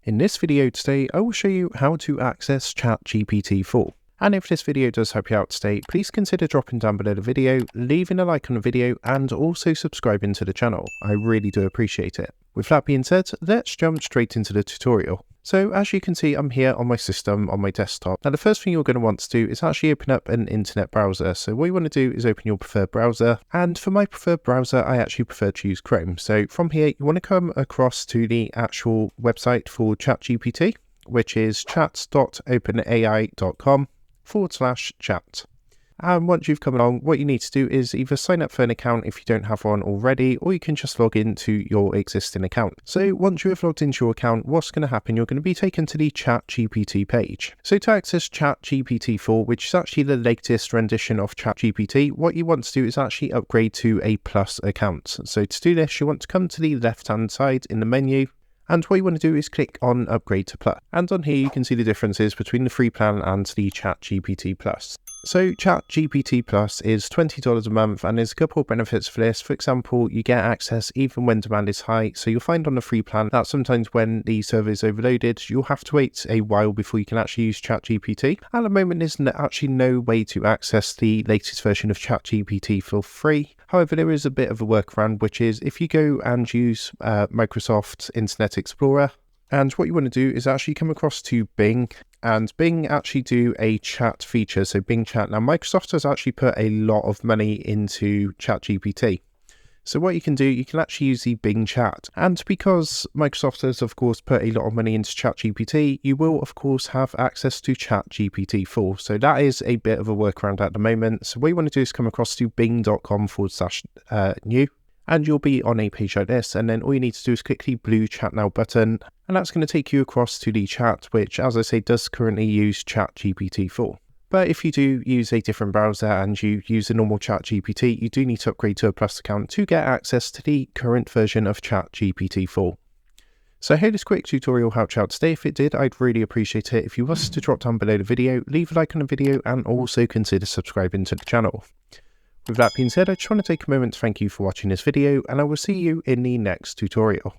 In this video today, I will show you how to access ChatGPT 4. And if this video does help you out today, please consider dropping down below the video, leaving a like on the video, and also subscribing to the channel. I really do appreciate it. With that being said, let's jump straight into the tutorial. So as you can see, I'm here on my system, on my desktop. Now the first thing you're going to want to do is actually open up an internet browser. So what you want to do is open your preferred browser. And for my preferred browser, I actually prefer to use Chrome. So from here, you want to come across to the actual website for ChatGPT, which is chat.openai.com/chat. And once you've come along, what you need to do is either sign up for an account if you don't have one already, or you can just log into your existing account. So once you have logged into your account, what's going to happen? You're going to be taken to the ChatGPT page. So to access ChatGPT 4, which is actually the latest rendition of ChatGPT, what you want to do is actually upgrade to a Plus account. So to do this, you want to come to the left-hand side in the menu. And what you want to do is click on Upgrade to Plus. And on here, you can see the differences between the free plan and the ChatGPT Plus. So ChatGPT Plus is $20 a month, and there's a couple of benefits for this. For example, you get access even when demand is high. So you'll find on the free plan that sometimes when the server is overloaded, you'll have to wait a while before you can actually use ChatGPT. At the moment, there's actually no way to access the latest version of ChatGPT for free. However, there is a bit of a workaround, which is if you go and use Microsoft Internet Explorer, and what you want to do is actually come across to Bing, and Bing actually do a chat feature, so Bing Chat. Now, Microsoft has actually put a lot of money into ChatGPT. So what you can do, you can actually use the Bing Chat. And because Microsoft has, of course, put a lot of money into ChatGPT, you will, of course, have access to ChatGPT 4. So that is a bit of a workaround at the moment. So what you want to do is come across to bing.com/new. And you'll be on a page like this, and then all you need to do is click the blue Chat Now button, and that's going to take you across to the chat, which, as I say, does currently use ChatGPT 4. But if you do use a different browser and you use a normal ChatGPT, you do need to upgrade to a Plus account to get access to the current version of ChatGPT 4. So I hope this quick tutorial helped you out today. If it did, I'd really appreciate it if you was to drop down below the video, leave a like on the video, and also consider subscribing to the channel. With that being said, I just want to take a moment to thank you for watching this video, and I will see you in the next tutorial.